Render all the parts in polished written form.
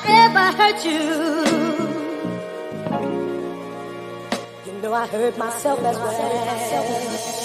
ever hurt you, you know I hurt myself as well.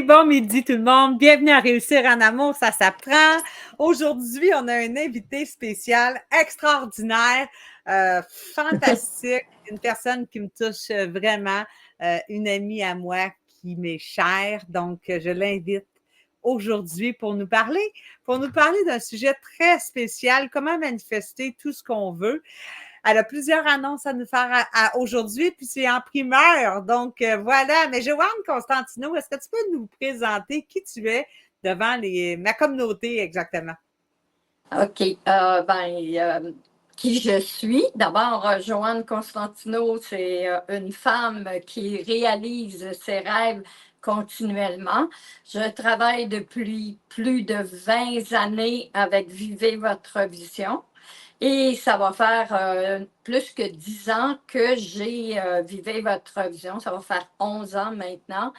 Bon midi tout le monde. Bienvenue à Réussir en amour, ça s'apprend. Aujourd'hui, on a un invité spécial, extraordinaire, fantastique, une personne qui me touche vraiment, une amie à moi qui m'est chère. Donc, je l'invite aujourd'hui pour nous parler d'un sujet très spécial, comment manifester tout ce qu'on veut. Elle a plusieurs annonces à nous faire aujourd'hui, puis c'est en primeur. Donc, voilà. Mais Joanne Constantino, est-ce que tu peux nous présenter qui tu es devant ma communauté exactement? OK. Qui je suis? D'abord, Joanne Constantino, c'est une femme qui réalise ses rêves continuellement. Je travaille depuis plus de 20 années avec Vivez votre vision. Et ça va faire plus que 10 ans que j'ai Vivez votre vision. Ça va faire 11 ans maintenant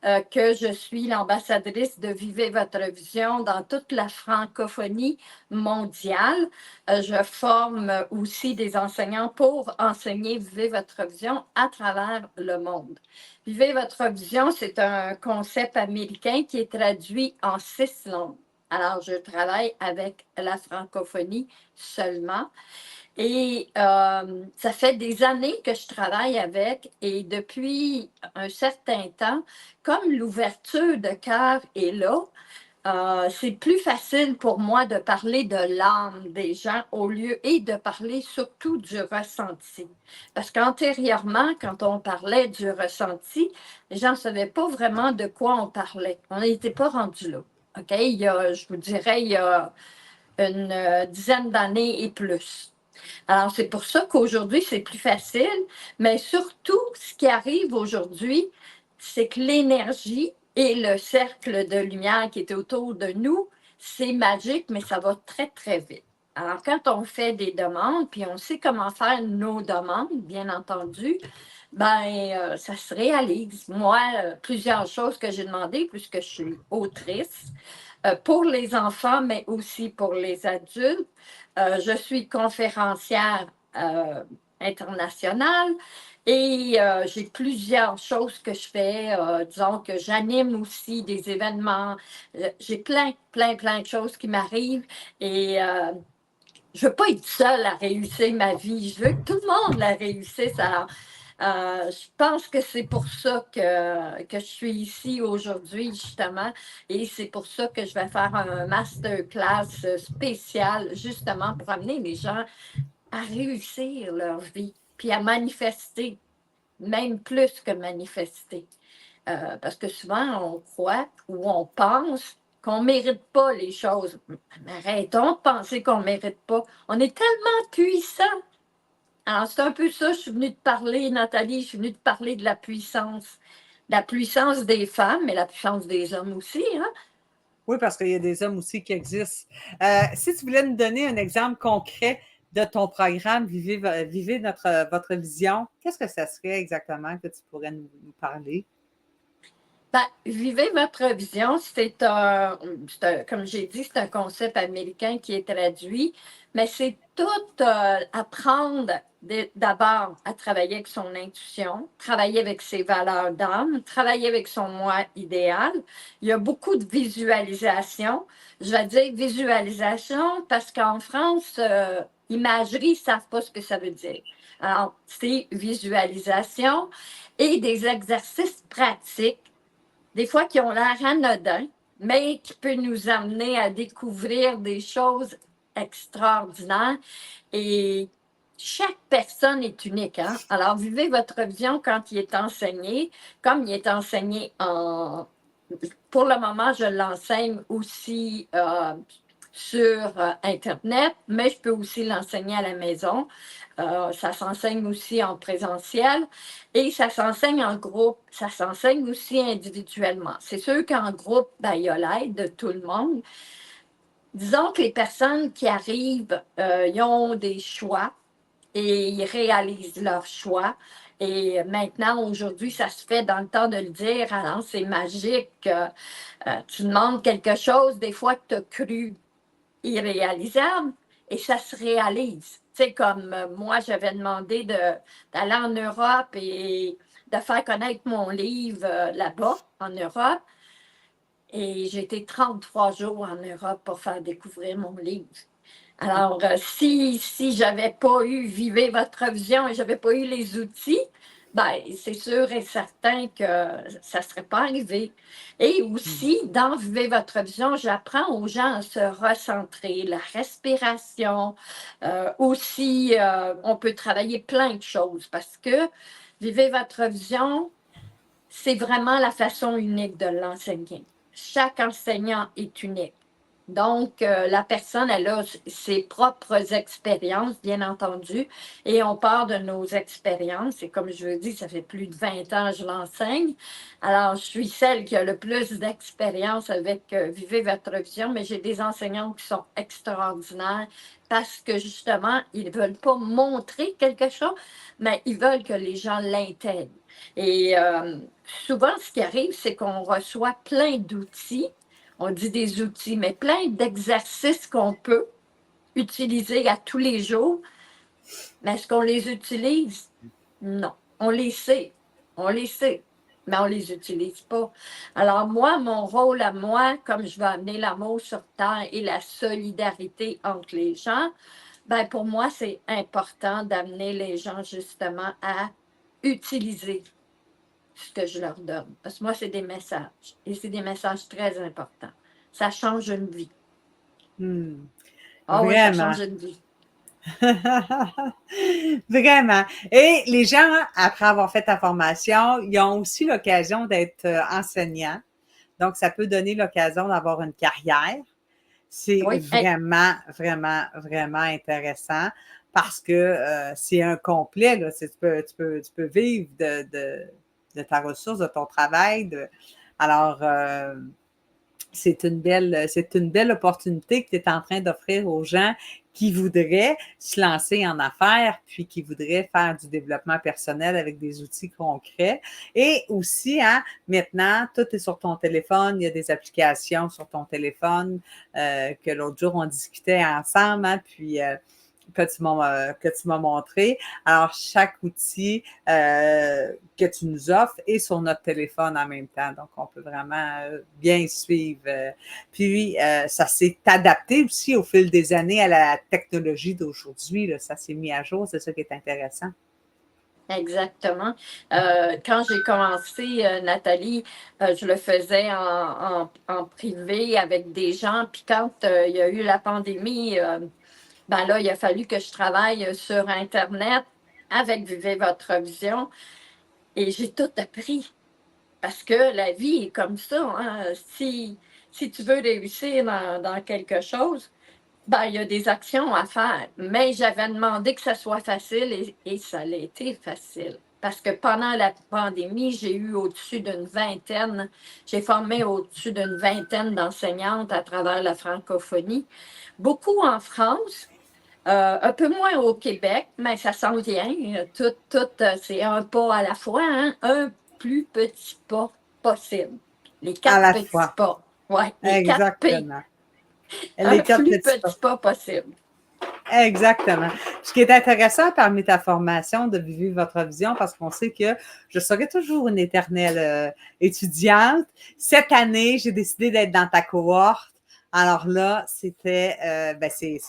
que je suis l'ambassadrice de Vivez votre vision dans toute la francophonie mondiale. Je forme aussi des enseignants pour enseigner Vivez votre vision à travers le monde. Vivez votre vision, c'est un concept américain qui est traduit en 6 langues. Alors, je travaille avec la francophonie seulement. Et ça fait des années que je travaille avec et depuis un certain temps, comme l'ouverture de cœur est là, c'est plus facile pour moi de parler de l'âme des gens au lieu et de parler surtout du ressenti. Parce qu'antérieurement, quand on parlait du ressenti, les gens ne savaient pas vraiment de quoi on parlait. On n'était pas rendu là. OK? Je vous dirais, il y a une dizaine d'années et plus. Alors, c'est pour ça qu'aujourd'hui, c'est plus facile, mais surtout, ce qui arrive aujourd'hui, c'est que l'énergie et le cercle de lumière qui est autour de nous, c'est magique, mais ça va très, très vite. Alors, quand on fait des demandes, puis on sait comment faire nos demandes, bien entendu, ça se réalise. Moi, plusieurs choses que j'ai demandées, puisque je suis autrice, pour les enfants, mais aussi pour les adultes. Je suis conférencière internationale et j'ai plusieurs choses que je fais. Disons que j'anime aussi des événements. J'ai plein de choses qui m'arrivent et je ne veux pas être seule à réussir ma vie. Je veux que tout le monde la réussisse. Alors, je pense que c'est pour ça que je suis ici aujourd'hui, justement. Et c'est pour ça que je vais faire un masterclass spécial, justement, pour amener les gens à réussir leur vie, puis à manifester, même plus que manifester. Parce que souvent, on croit ou on pense qu'on ne mérite pas les choses. Mais arrêtons de penser qu'on ne mérite pas. On est tellement puissant. Alors, c'est un peu ça, je suis venue te parler, Nathalie, je suis venue te parler de la puissance. La puissance des femmes, mais la puissance des hommes aussi, hein? Oui, parce qu'il y a des hommes aussi qui existent. Si tu voulais nous donner un exemple concret de ton programme Vivez votre vision, qu'est-ce que ça serait exactement que tu pourrais nous parler? Vivez votre vision, comme j'ai dit, c'est un concept américain qui est traduit, mais c'est tout apprendre d'abord à travailler avec son intuition, travailler avec ses valeurs d'âme, travailler avec son moi idéal. Il y a beaucoup de visualisation. Je vais dire visualisation parce qu'en France, imagerie, ils ne savent pas ce que ça veut dire. Alors, c'est visualisation et des exercices pratiques des fois qui ont l'air anodins, mais qui peuvent nous amener à découvrir des choses extraordinaires. Et chaque personne est unique. Hein? Alors, vivez votre vision quand il est enseigné, comme il est enseigné en... Pour le moment, je l'enseigne aussi sur Internet, mais je peux aussi l'enseigner à la maison. Ça s'enseigne aussi en présentiel et ça s'enseigne en groupe, ça s'enseigne aussi individuellement. C'est sûr qu'en groupe, ben, il y a l'aide de tout le monde. Disons que les personnes qui arrivent, ils ont des choix et ils réalisent leurs choix. Et maintenant, aujourd'hui, ça se fait dans le temps de le dire. Alors, c'est magique. Tu demandes quelque chose, des fois, que tu as cru irréalisable, et ça se réalise. Tu sais, comme moi, j'avais demandé d'aller en Europe et de faire connaître mon livre là-bas, en Europe. Et j'ai été 33 jours en Europe pour faire découvrir mon livre. Alors, si je n'avais pas eu Vivez votre vision et je n'avais pas eu les outils, ben, c'est sûr et certain que ça ne serait pas arrivé. Et aussi, dans Vivez votre vision, j'apprends aux gens à se recentrer, la respiration. Aussi, on peut travailler plein de choses parce que Vivez votre vision, c'est vraiment la façon unique de l'enseigner. Chaque enseignant est unique. Donc, la personne, elle a ses propres expériences, bien entendu, et on part de nos expériences. Et comme je vous dis, ça fait plus de 20 ans que je l'enseigne. Alors, je suis celle qui a le plus d'expérience avec Vivez votre vision, mais j'ai des enseignants qui sont extraordinaires parce que, justement, ils ne veulent pas montrer quelque chose, mais ils veulent que les gens l'intègrent. Et souvent, ce qui arrive, c'est qu'on reçoit plein d'outils. On dit des outils, mais plein d'exercices qu'on peut utiliser à tous les jours. Mais est-ce qu'on les utilise? Non. On les sait. On les sait. Mais on ne les utilise pas. Alors moi, mon rôle à moi, comme je veux amener l'amour sur terre et la solidarité entre les gens, ben pour moi, c'est important d'amener les gens justement à utiliser ce que je leur donne. Parce que moi, c'est des messages. Et c'est des messages très importants. Ça change une vie. Ah oui, ça Vraiment. change une vie. Vraiment. Et les gens, après avoir fait ta formation, ils ont aussi l'occasion d'être enseignants. Donc, ça peut donner l'occasion d'avoir une carrière. C'est Oui. vraiment, vraiment, vraiment intéressant parce que c'est un complet. Là. Tu peux vivre de ta ressource, de ton travail. Alors, c'est une belle opportunité que tu es en train d'offrir aux gens qui voudraient se lancer en affaires, puis qui voudraient faire du développement personnel avec des outils concrets. Et aussi, hein, maintenant, tout est sur ton téléphone. Il y a des applications sur ton téléphone que l'autre jour, on discutait ensemble, hein, puis que tu m'as montré. Alors, chaque outil que tu nous offres est sur notre téléphone en même temps. Donc, on peut vraiment bien suivre. Puis, ça s'est adapté aussi au fil des années à la technologie d'aujourd'hui. Là. Ça s'est mis à jour. C'est ça qui est intéressant. Exactement. Quand j'ai commencé, Nathalie, je le faisais en privé avec des gens. Puis quand il y a eu la pandémie, ben là, il a fallu que je travaille sur Internet avec Vivez votre vision et j'ai tout appris parce que la vie est comme ça. Hein. Si tu veux réussir dans quelque chose, ben, il y a des actions à faire. Mais j'avais demandé que ça soit facile et ça a été facile. Parce que pendant la pandémie, j'ai formé au-dessus d'une vingtaine d'enseignantes à travers la francophonie. Beaucoup en France, un peu moins au Québec, mais ça s'en vient. Tout, c'est un pas à la fois, hein? Un plus petit pas possible. Les À 4 la petits fois. pas. Oui, les 4 P. Exactement. Un Les quatre plus petits pas. petit pas possible. Exactement. Ce qui est intéressant parmi ta formation de Vivre votre vision, parce qu'on sait que je serai toujours une éternelle étudiante. Cette année, j'ai décidé d'être dans ta cohorte. Alors là, c'est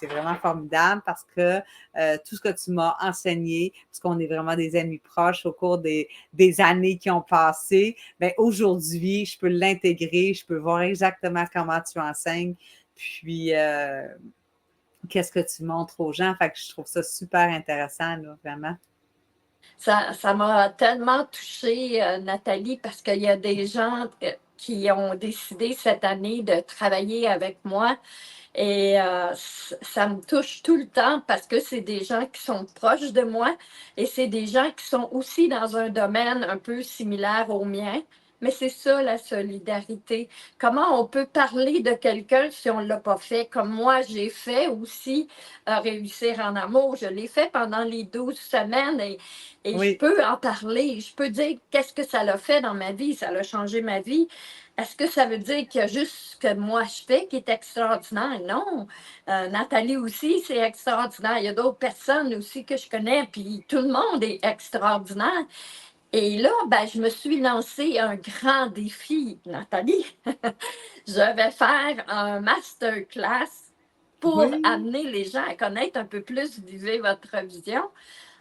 vraiment formidable parce que tout ce que tu m'as enseigné, parce qu'on est vraiment des amis proches au cours des années qui ont passé, ben aujourd'hui, je peux l'intégrer, je peux voir exactement comment tu enseignes. Puis, qu'est-ce que tu montres aux gens. Fait que je trouve ça super intéressant, là, vraiment. Ça m'a tellement touchée, Nathalie, parce qu'il y a des gens, qui ont décidé cette année de travailler avec moi. Et ça me touche tout le temps parce que c'est des gens qui sont proches de moi et c'est des gens qui sont aussi dans un domaine un peu similaire au mien. Mais c'est ça la solidarité. Comment on peut parler de quelqu'un si on ne l'a pas fait? Comme moi, j'ai fait aussi réussir en amour. Je l'ai fait pendant les 12 semaines et je Oui. peux en parler. Je peux dire qu'est-ce que ça l'a fait dans ma vie. Ça a changé ma vie. Est-ce que ça veut dire qu'il y a juste ce que moi je fais qui est extraordinaire? Non. Nathalie aussi, c'est extraordinaire. Il y a d'autres personnes aussi que je connais, puis tout le monde est extraordinaire. Et là, ben, je me suis lancé un grand défi, Nathalie. Je vais faire un masterclass pour Oui. amener les gens à connaître un peu plus Vivez votre vision.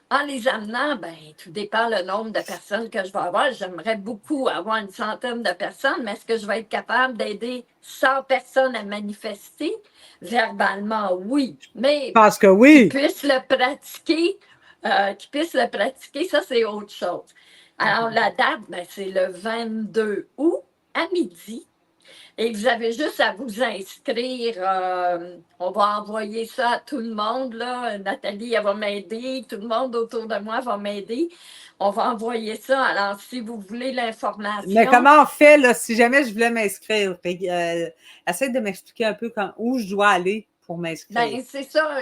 En les amenant, ben, tout dépend le nombre de personnes que je vais avoir. J'aimerais beaucoup avoir une centaine de personnes, mais est-ce que je vais être capable d'aider 100 personnes à manifester? Verbalement, oui. Mais Parce que qu'ils oui. puissent le pratiquer, ça, c'est autre chose. Alors, la date, ben, c'est le 22 août à midi. Et vous avez juste à vous inscrire. On va envoyer ça à tout le monde. Là. Nathalie, elle va m'aider. Tout le monde autour de moi va m'aider. On va envoyer ça. Alors, si vous voulez Mais l'information, comment on fait, là, si jamais je voulais m'inscrire? Essaye de m'expliquer un peu où je dois aller pour m'inscrire. ben, c'est ça.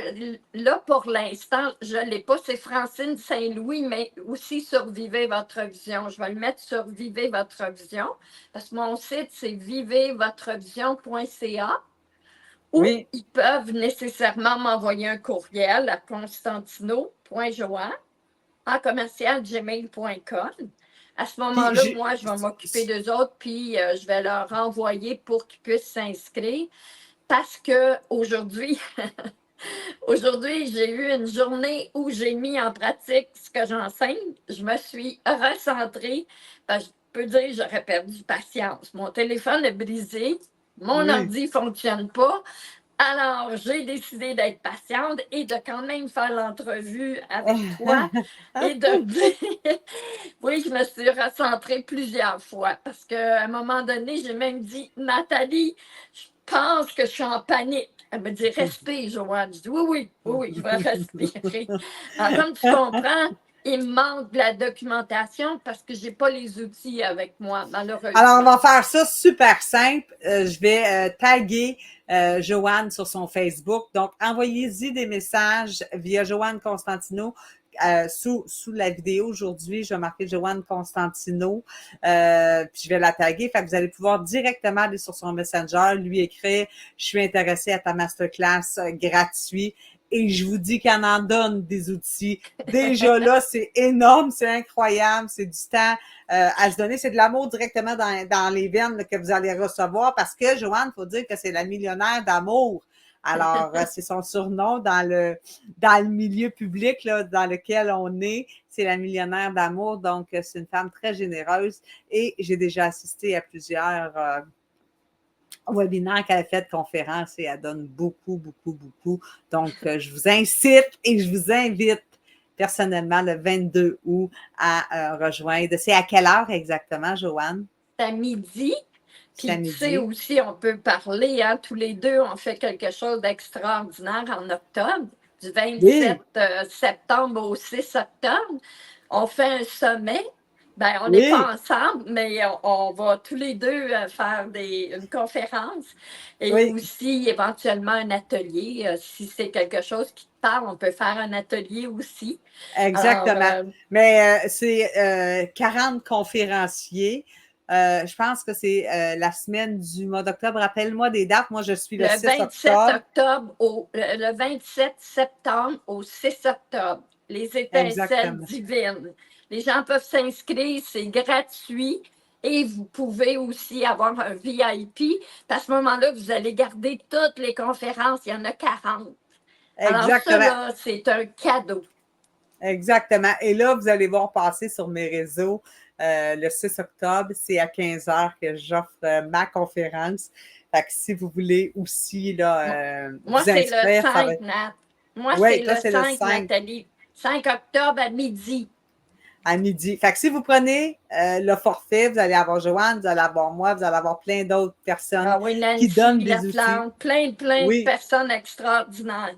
Là, pour l'instant, je ne l'ai pas. C'est Francine Saint-Louis, mais aussi sur Vivez votre vision. Je vais le mettre sur Vivez votre vision parce que mon site, c'est vivezvotrevision.ca. Ou Oui. ils peuvent nécessairement m'envoyer un courriel à constantino.joanne@gmail.com. À ce Puis, moment-là, moi, je vais m'occuper d'eux autres, puis je vais leur envoyer pour qu'ils puissent s'inscrire. Parce que aujourd'hui, aujourd'hui, j'ai eu une journée où j'ai mis en pratique ce que j'enseigne. Je me suis recentrée. Je peux dire que j'aurais perdu patience. Mon téléphone est brisé. Mon oui. ordi ne fonctionne pas. Alors, j'ai décidé d'être patiente et de quand même faire l'entrevue avec toi et de dire, oui, je me suis recentrée plusieurs fois parce qu'à un moment donné, j'ai même dit, Nathalie, je pense que je suis en panique. Elle me dit, respire, Joanne. Je dis, oui, je vais respirer. Alors, comme tu comprends, il me manque de la documentation parce que je n'ai pas les outils avec moi, malheureusement. Alors, on va faire ça super simple. Je vais taguer Joanne sur son Facebook. Donc, envoyez-y des messages via Joanne Constantino. Sous la vidéo aujourd'hui, je vais marquer Joanne Constantino, puis je vais la taguer. Fait que vous allez pouvoir directement aller sur son Messenger, lui écrire « Je suis intéressée à ta masterclass gratuit ». Et je vous dis qu'elle en donne des outils. Déjà là, c'est énorme, c'est incroyable, c'est du temps à se donner. C'est de l'amour directement dans les veines là, que vous allez recevoir parce que, Joanne, il faut dire que c'est la millionnaire d'amour. Alors, c'est son surnom dans le milieu public là, dans lequel on est. C'est la millionnaire d'amour. Donc, c'est une femme très généreuse et j'ai déjà assisté à plusieurs webinaire qu'elle a fait, conférence, et elle donne beaucoup, beaucoup, beaucoup. Donc, je vous incite et je vous invite personnellement le 22 août à rejoindre. C'est à quelle heure exactement, Joanne? C'est à midi. C'est à Puis tu sais midi. aussi, on peut parler, hein, tous les deux, on fait quelque chose d'extraordinaire en octobre, du 27 septembre au 6 octobre. On fait un sommet. Ben, on n'est pas ensemble, mais on va tous les deux faire une conférence et aussi éventuellement un atelier. Si c'est quelque chose qui te parle, on peut faire un atelier aussi. Exactement. Alors, mais c'est 40 conférenciers. Je pense que c'est la semaine du mois d'octobre. Rappelle-moi des dates. Moi, je suis le 6 octobre. Le 27 septembre au 6 octobre. Les étincelles divines. Les gens peuvent s'inscrire, c'est gratuit. Et vous pouvez aussi avoir un VIP. À ce moment-là, vous allez garder toutes les conférences. Il y en a 40. Alors ça, là, c'est un cadeau. Exactement. Et là, vous allez voir passer sur mes réseaux le 6 octobre. C'est à 15 heures que j'offre ma conférence. Fait que si vous voulez aussi là, moi, vous inscrire, c'est le 5, Nat. Moi, c'est le 5, Nathalie. 5 octobre à midi. À midi. Fait que si vous prenez le forfait, vous allez avoir Joanne, vous allez avoir moi, vous allez avoir plein d'autres personnes Ah oui, qui Nancy donnent des outils. Laplante, plein de Oui, personnes extraordinaires.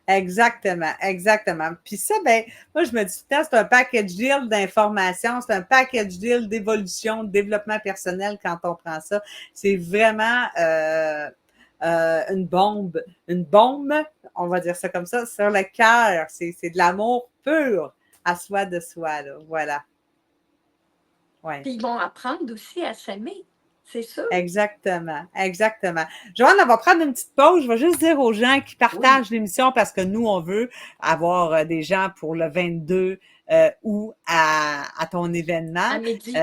exactement, exactement. Puis ça, ben, moi, je me dis tout le temps, c'est un package deal d'informations, c'est un package deal d'évolution, de développement personnel quand on prend ça. C'est vraiment une bombe, on va dire ça comme ça, sur le cœur. C'est de l'amour pur à soi de soi, là. Voilà. Ouais. Puis ils vont apprendre aussi à s'aimer, c'est sûr. Exactement, exactement. Joanne, on va prendre une petite pause. Je vais juste dire aux gens qui Oui, partagent l'émission parce que nous, on veut avoir des gens pour le 22 août à ton événement. à midi.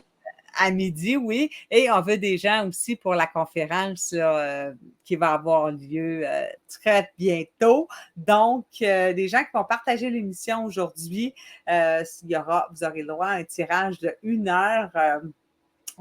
À midi, oui. Et on veut des gens aussi pour la conférence là, qui va avoir lieu très bientôt. Donc, des gens qui vont partager l'émission aujourd'hui, vous aurez le droit à un tirage de 1 heure.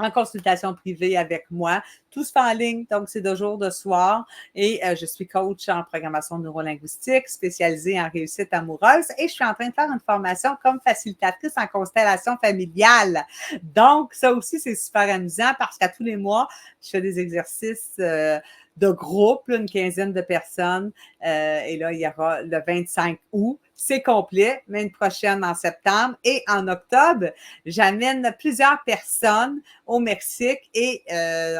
En consultation privée avec moi. Tout se fait en ligne, donc c'est de jour, de soir. Et je suis coach en programmation neurolinguistique, spécialisée en réussite amoureuse. Et je suis en train de faire une formation comme facilitatrice en constellation familiale. Donc, ça aussi, c'est super amusant parce qu'à tous les mois, je fais des exercices de groupe, là, une quinzaine de personnes. Et là, il y aura le 25 août. C'est complet, mais une prochaine en septembre. Et en octobre, j'amène plusieurs personnes au Mexique et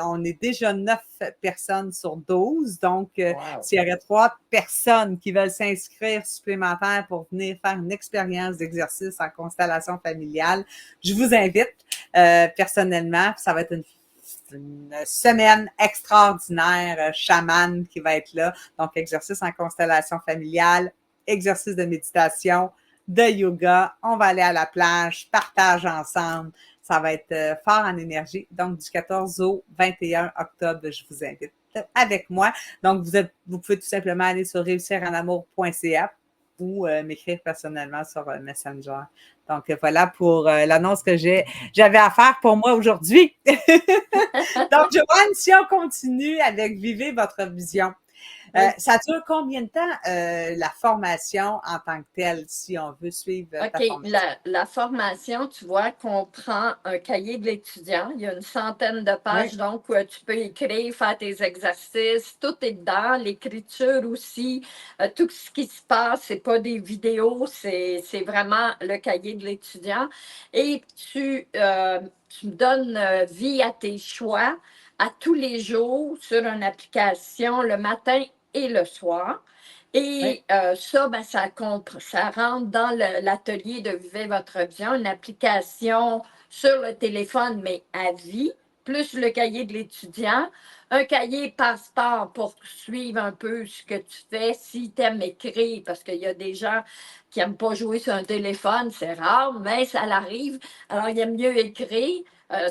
on est déjà 9 personnes sur 12. Donc, Wow. s'il y aurait 3 personnes qui veulent s'inscrire supplémentaires pour venir faire une expérience d'exercice en constellation familiale, je vous invite personnellement. Ça va être une semaine extraordinaire, chaman qui va être là. Donc, exercice en constellation familiale, exercice de méditation, de yoga. On va aller à la plage, partage ensemble. Ça va être fort en énergie. Donc, du 14 au 21 octobre, je vous invite avec moi. Donc, vous pouvez tout simplement aller sur réussiranamour.ca ou m'écrire personnellement sur Messenger. Donc, voilà pour l'annonce que j'avais à faire pour moi aujourd'hui. Donc, Joanne, si on continue avec Vivez votre vision, Oui. ça dure combien de temps la formation en tant que telle, si on veut suivre ta OK, formation? la formation, tu vois, comprend un cahier de l'étudiant. Il y a une centaine de pages, Oui, donc, où tu peux écrire, faire tes exercices. Tout est dedans, l'écriture aussi. Tout ce qui se passe, c'est pas des vidéos, c'est vraiment le cahier de l'étudiant. Et tu donnes vie à tes choix à tous les jours sur une application le matin et le soir. oui. Et ça, ben, ça rentre dans l'atelier de Vivez votre vision, une application sur le téléphone, mais à vie, plus le cahier de l'étudiant, un cahier passeport pour suivre un peu ce que tu fais, si tu aimes écrire, parce qu'il y a des gens qui n'aiment pas jouer sur un téléphone, c'est rare, mais ça l'arrive. Alors, il aime mieux écrire.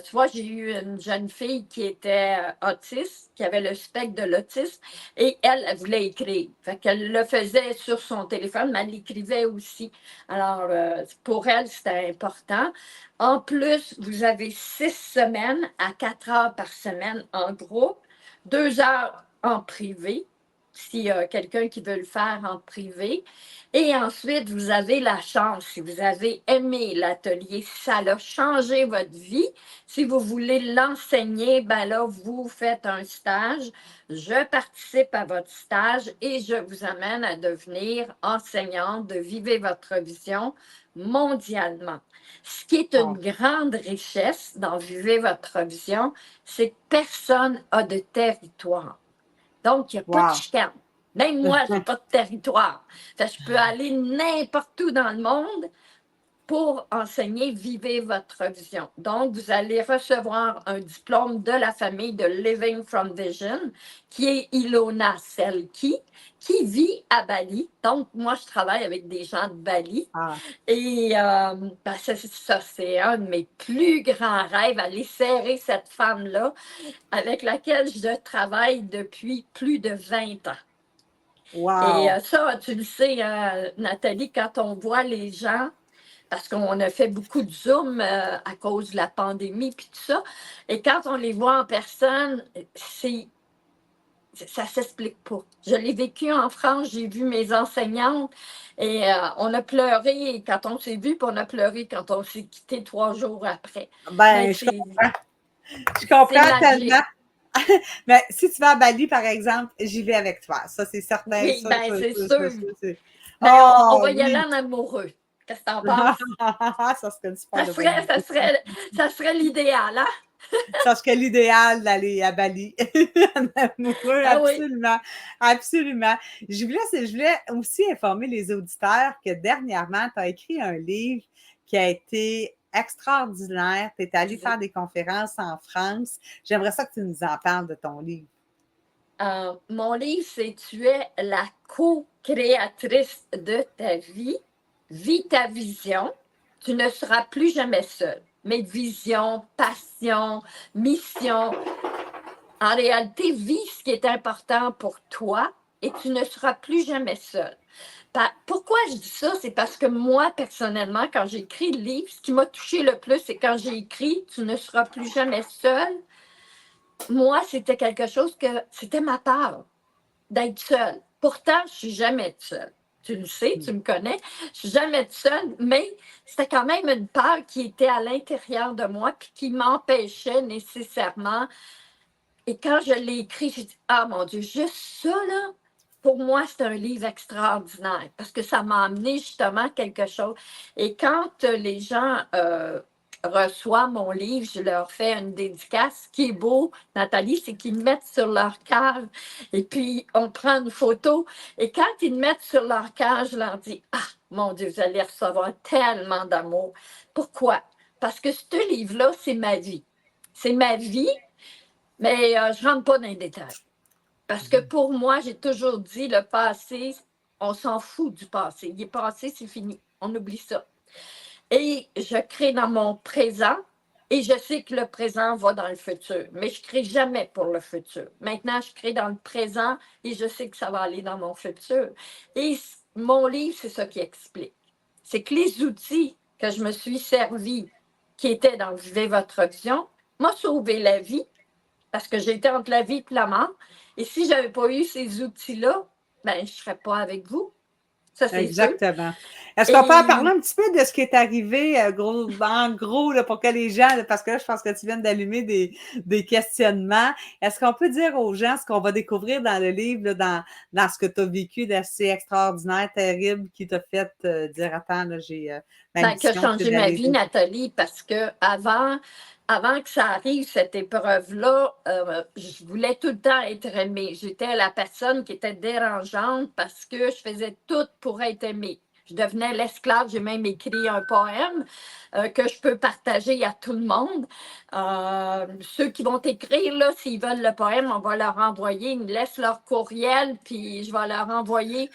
Tu vois, j'ai eu une jeune fille qui était autiste, qui avait le spectre de l'autisme, et elle voulait écrire. Fait qu'elle le faisait sur son téléphone, mais elle l'écrivait aussi. Alors, pour elle, c'était important. En plus, vous avez 6 semaines à 4 heures par semaine en groupe, 2 heures en privé, s'il y a quelqu'un qui veut le faire en privé. Et ensuite, vous avez la chance, si vous avez aimé l'atelier, si ça a changé votre vie, si vous voulez l'enseigner, ben là, vous faites un stage. Je participe à votre stage et je vous amène à devenir enseignante de Vivez votre vision mondialement. Ce qui est une Bon. grande richesse dans Vivez votre vision, c'est que personne n'a de territoire. Donc, il n'y a pas de Wow. chicane. Même moi, je n'ai pas de territoire. Fait que je peux aller n'importe où dans le monde pour enseigner Vivez votre vision. Donc, vous allez recevoir un diplôme de la famille de Living from Vision, qui est Ilona Selki, qui vit à Bali. Donc, moi, je travaille avec des gens de Bali. Ah, Et ben, ça, c'est un de mes plus grands rêves, aller serrer cette femme-là avec laquelle je travaille depuis plus de 20 ans. Et wow. ça, tu le sais, Nathalie, quand on voit les gens, parce qu'on a fait beaucoup de Zoom à cause de la pandémie puis tout ça, et quand on les voit en personne, ça s'explique pas. Je l'ai vécu en France, j'ai vu mes enseignantes et on a pleuré quand on s'est vu, puis on a pleuré quand on s'est quitté 3 jours après. Mais Ben, je comprends. Je comprends magique. tellement. Mais si tu vas à Bali, par exemple, j'y vais avec toi. Ça, c'est certain. Oui, ben c'est sûr. C'est- Ben, on Oh, va y aller oui! en amoureux. Qu'est-ce que t'en penses? Ça serait une super de bonne idée. Ça serait l'idéal, hein? Ça serait l'idéal d'aller à Bali. En amoureux, Ah oui. absolument. Absolument. Je voulais aussi informer les auditeurs que dernièrement, tu as écrit un livre qui a été extraordinaire. Tu es allé faire des conférences en France. J'aimerais ça que tu nous en parles de ton livre. Mon livre, c'est Tu es la co-créatrice de ta vie. Vis ta vision. Tu ne seras plus jamais seule. Mais vision, passion, mission. En réalité, vis ce qui est important pour toi et tu ne seras plus jamais seule. Pourquoi je dis ça? C'est parce que moi, personnellement, quand j'ai écrit le livre, ce qui m'a touché le plus, c'est quand j'ai écrit Tu ne seras plus jamais seule. Moi, c'était quelque chose que c'était ma peur d'être seule. Pourtant, je suis jamais seule. Tu le sais, tu me connais, je suis jamais seule, mais c'était quand même une peur qui était à l'intérieur de moi puis qui m'empêchait nécessairement. Et quand je l'ai écrit, j'ai dit, ah mon Dieu, juste ça, là, pour moi, c'est un livre extraordinaire parce que ça m'a amené justement quelque chose. Et quand les gens reçoivent mon livre, je leur fais une dédicace. Ce qui est beau, Nathalie, c'est qu'ils le mettent sur leur cage et puis on prend une photo. Et quand ils le mettent sur leur cage, je leur dis, ah mon Dieu, vous allez recevoir tellement d'amour. Pourquoi? Parce que ce livre-là, c'est ma vie. C'est ma vie, mais je ne rentre pas dans les détails. Parce que pour moi, j'ai toujours dit, le passé, on s'en fout du passé. Il est passé, c'est fini. On oublie ça. Et je crée dans mon présent et je sais que le présent va dans le futur. Mais je ne crée jamais pour le futur. Maintenant, je crée dans le présent et je sais que ça va aller dans mon futur. Et mon livre, c'est ça qui explique. C'est que les outils que je me suis servi, qui étaient dans Vivez votre vision, m'ont sauvé la vie parce que j'étais entre la vie et la mort. Et si je n'avais pas eu ces outils-là, ben, je ne serais pas avec vous. Ça, c'est sûr. Exactement. Est-ce qu'on peut en Et parler un petit peu de ce qui est arrivé, en gros, là, pour que les gens, là, parce que là, je pense que tu viens d'allumer des questionnements. Est-ce qu'on peut dire aux gens ce qu'on va découvrir dans le livre, là, dans ce que tu as vécu d'assez extraordinaire, terrible, qui t'a fait dire, attends, là, j'ai ma ça a mission, c'est changé ma d'aller. vie, Nathalie, parce que avant que ça arrive, cette épreuve-là, je voulais tout le temps être aimée. J'étais la personne qui était dérangeante parce que je faisais tout pour être aimée. Je devenais l'esclave. J'ai même écrit un poème que je peux partager à tout le monde. Ceux qui vont écrire, là, s'ils veulent le poème, on va leur envoyer. Ils me laissent leur courriel, puis je vais leur envoyer.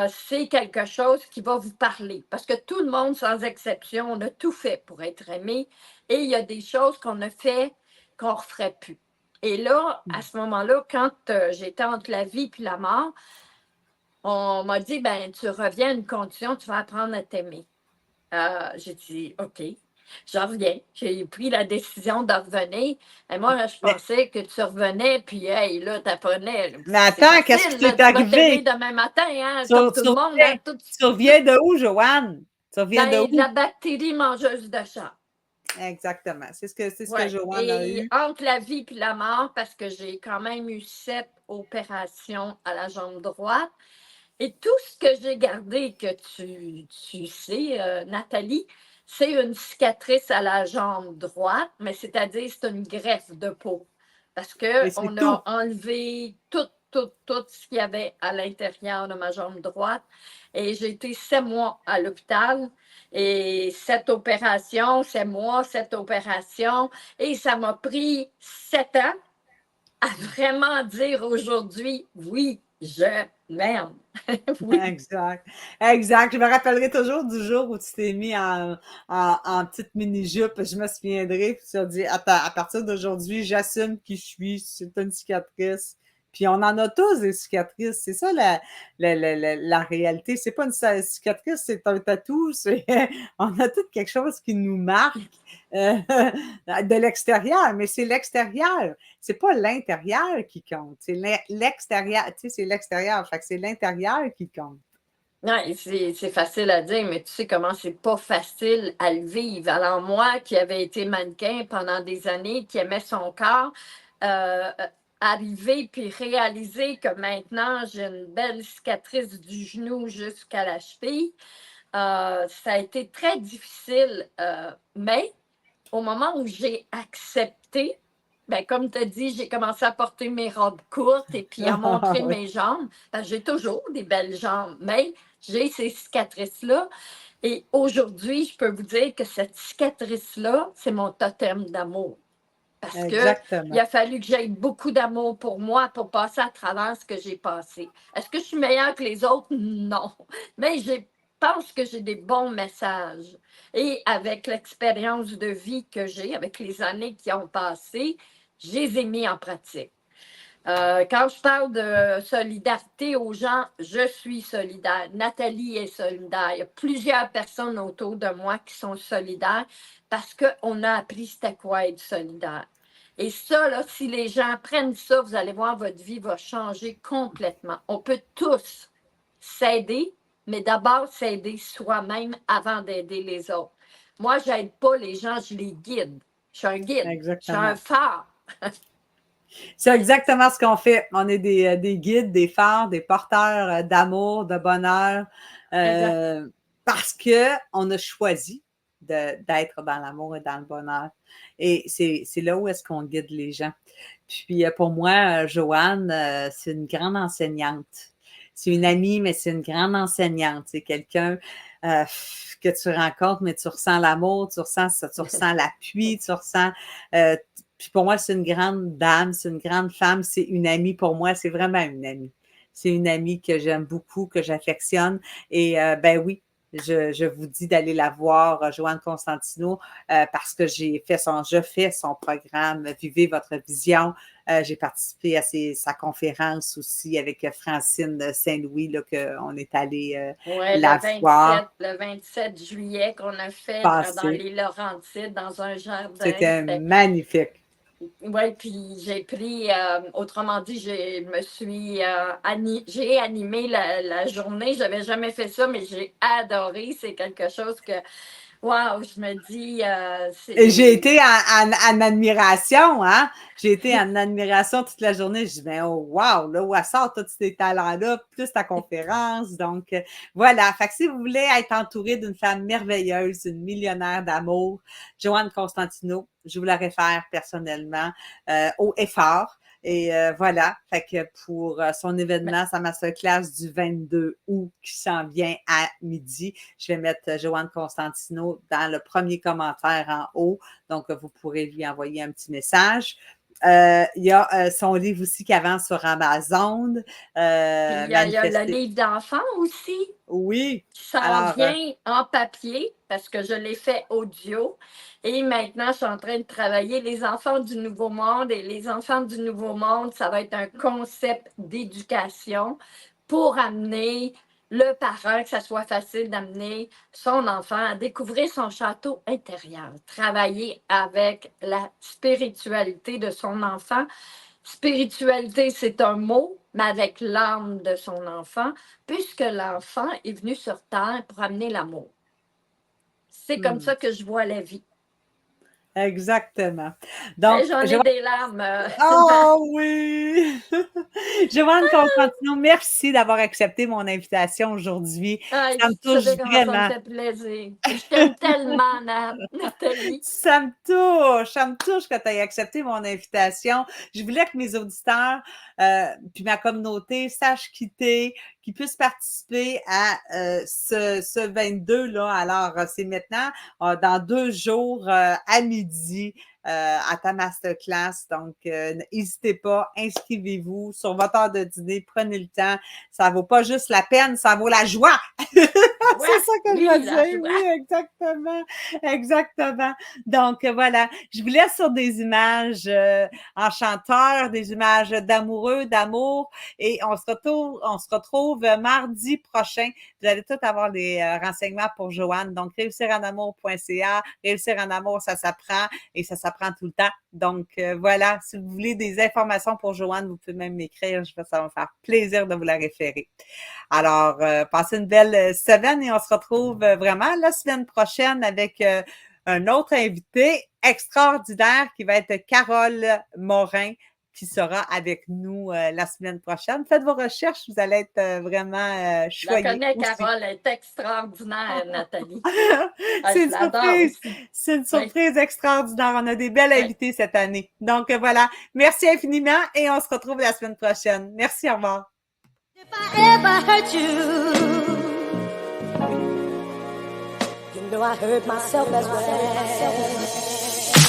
C'est quelque chose qui va vous parler. Parce que tout le monde, sans exception, on a tout fait pour être aimé. Et il y a des choses qu'on a fait qu'on ne referait plus. Et là, à ce moment-là, quand j'étais entre la vie et la mort, on m'a dit, ben, tu reviens à une condition, tu vas apprendre à t'aimer. J'ai dit, OK, je reviens. J'ai pris la décision de revenir. Et moi, je pensais que tu revenais, puis hey, là, tu apprenais. Mais C'est attends, qu'est-ce qui facile, là, t'est tu vas t'aimer arrivé? demain matin, hein, Tu, comme tout tu le monde. reviens, Hein, tout... tu reviens de où, Joanne? Tu reviens de Ben, de où? la bactérie mangeuse de chat. Exactement. C'est ce que Ouais. Joanne a Et eu. entre la vie et la mort, parce que j'ai quand même eu 7 opérations à la jambe droite. Et tout ce que j'ai gardé, que tu sais, Nathalie, c'est une cicatrice à la jambe droite, mais c'est-à-dire c'est une greffe de peau. Parce Et c'est qu'on tout. a enlevé tout ce qu'il y avait à l'intérieur de ma jambe droite. Et j'ai été 7 mois à l'hôpital. Et 7 opérations, 7 mois, 7 opérations. Et ça m'a pris 7 ans à vraiment dire aujourd'hui, oui, je m'aime. Oui. Exact. Exact. Je me rappellerai toujours du jour où tu t'es mis en petite mini-jupe. Je me souviendrai. Puis tu as dit, attends, à partir d'aujourd'hui, j'assume qui je suis. C'est une cicatrice. Puis on en a tous des cicatrices. C'est ça la réalité. C'est pas une cicatrice, c'est un tatou. On a tout quelque chose qui nous marque de l'extérieur, mais c'est l'extérieur. C'est pas l'intérieur qui compte. C'est l'extérieur. Tu sais, c'est l'extérieur. Fait que c'est l'intérieur qui compte. Non, c'est facile à dire, mais tu sais comment c'est pas facile à le vivre. Alors moi, qui avais été mannequin pendant des années, qui aimait son corps, euh, arriver puis réaliser que maintenant j'ai une belle cicatrice du genou jusqu'à la cheville, ça a été très difficile. Mais au moment où j'ai accepté, ben, comme tu as dit, j'ai commencé à porter mes robes courtes et puis à montrer Oui. mes jambes. Ben, j'ai toujours des belles jambes, mais j'ai ces cicatrices-là. Et aujourd'hui, je peux vous dire que cette cicatrice-là, c'est mon totem d'amour. Parce qu'il Exactement. a fallu que j'aie beaucoup d'amour pour moi pour passer à travers ce que j'ai passé. Est-ce que je suis meilleure que les autres? Non. Mais je pense que j'ai des bons messages. Et avec l'expérience de vie que j'ai, avec les années qui ont passé, je les ai mis en pratique. Quand je parle de solidarité aux gens, je suis solidaire. Nathalie est solidaire. Il y a plusieurs personnes autour de moi qui sont solidaires parce qu'on a appris c'était quoi être solidaire. Et ça, là, si les gens prennent ça, vous allez voir, votre vie va changer complètement. On peut tous s'aider, mais d'abord s'aider soi-même avant d'aider les autres. Moi, je n'aide pas les gens, je les guide. Je suis un guide, je suis un Exactement. phare. C'est exactement ce qu'on fait. On est des guides, des phares, des porteurs d'amour, de bonheur, parce qu'on a choisi d'être dans l'amour et dans le bonheur. Et c'est là où est-ce qu'on guide les gens. Puis pour moi, Joanne, c'est une grande enseignante. C'est une amie, mais c'est une grande enseignante. C'est quelqu'un que tu rencontres, mais tu ressens l'amour, tu ressens l'appui, tu ressens puis pour moi, c'est une grande dame, c'est une grande femme, c'est une amie pour moi, c'est vraiment une amie. C'est une amie que j'aime beaucoup, que j'affectionne. Et ben oui, je vous dis d'aller la voir, Joanne Constantino, parce que je fais son programme Vivez votre vision. J'ai participé à sa conférence aussi avec Francine Saint-Louis, là, qu'on est allé Oui, la voir le 27 juillet qu'on a fait dans passer. les Laurentides, dans un jardin. C'était magnifique. Oui, puis j'ai pris, autrement dit, j'ai animé la journée. Je n'avais jamais fait ça, mais j'ai adoré. C'est quelque chose que, waouh, je me dis, Et j'ai c'est. été en admiration, hein? J'ai été en admiration toute la journée. Je dis, ben, oh, wow, là, où elle sort tous ces talents-là, plus ta conférence. Donc, voilà. Fait que si vous voulez être entouré d'une femme merveilleuse, une millionnaire d'amour, Joanne Constantino, je vous la réfère personnellement haut et fort. Et voilà, fait que pour son événement, sa masterclass du 22 août qui s'en vient à midi, je vais mettre Joanne Constantino dans le premier commentaire en haut. Donc, vous pourrez lui envoyer un petit message. Il y a son livre aussi qui avance sur Amazon. Puis il y a le livre d'enfants aussi. Oui. Qui s'en vient en papier parce que je l'ai fait audio. Et maintenant, je suis en train de travailler les enfants du Nouveau Monde. Et les enfants du Nouveau Monde, ça va être un concept d'éducation pour amener le parent, que ça soit facile d'amener son enfant à découvrir son château intérieur, travailler avec la spiritualité de son enfant. Spiritualité, c'est un mot, mais avec l'âme de son enfant, puisque l'enfant est venu sur Terre pour amener l'amour. C'est comme ça que je vois la vie. Exactement. Donc, j'en ai des larmes. Oh oui! Joanne Constantino, merci d'avoir accepté mon invitation aujourd'hui. Ça me touche ça me vraiment. fait plaisir. Je t'aime tellement, Nathalie. Ça me touche que tu aies accepté mon invitation. Je voulais que mes auditeurs puis ma communauté sachent quitter, qu'ils puissent participer à ce 22-là. Alors, c'est maintenant, dans 2 jours à midi, à ta masterclass. Donc, n'hésitez pas, inscrivez-vous sur votre heure de dîner, prenez le temps. Ça vaut pas juste la peine, ça vaut la joie. C'est ça que je Oui, veux la dire. joie. Oui, exactement. Exactement. Donc, voilà. Je vous laisse sur des images enchanteurs, des images d'amoureux, d'amour. Et on se retrouve mardi prochain. Vous allez tous avoir les renseignements pour Joanne. Donc, réussiranamour.ca. Réussir en amour, ça s'apprend et ça s'apprend tout le temps. Donc, voilà. Si vous voulez des informations pour Joanne, vous pouvez même m'écrire. Ça va me faire plaisir de vous la référer. Alors, passez une belle semaine et on se retrouve vraiment la semaine prochaine avec un autre invité extraordinaire qui va être Carole Morin qui sera avec nous la semaine prochaine. Faites vos recherches, vous allez être vraiment Je la choyés connais, aussi. Carole, elle est extraordinaire, Nathalie. C'est Je une l'adore surprise. aussi. C'est une Oui, surprise extraordinaire. On a des belles oui. invités cette année. Donc voilà. Merci infiniment et on se retrouve la semaine prochaine. Merci, au revoir. If I ever hurt you, you know I hurt myself as well.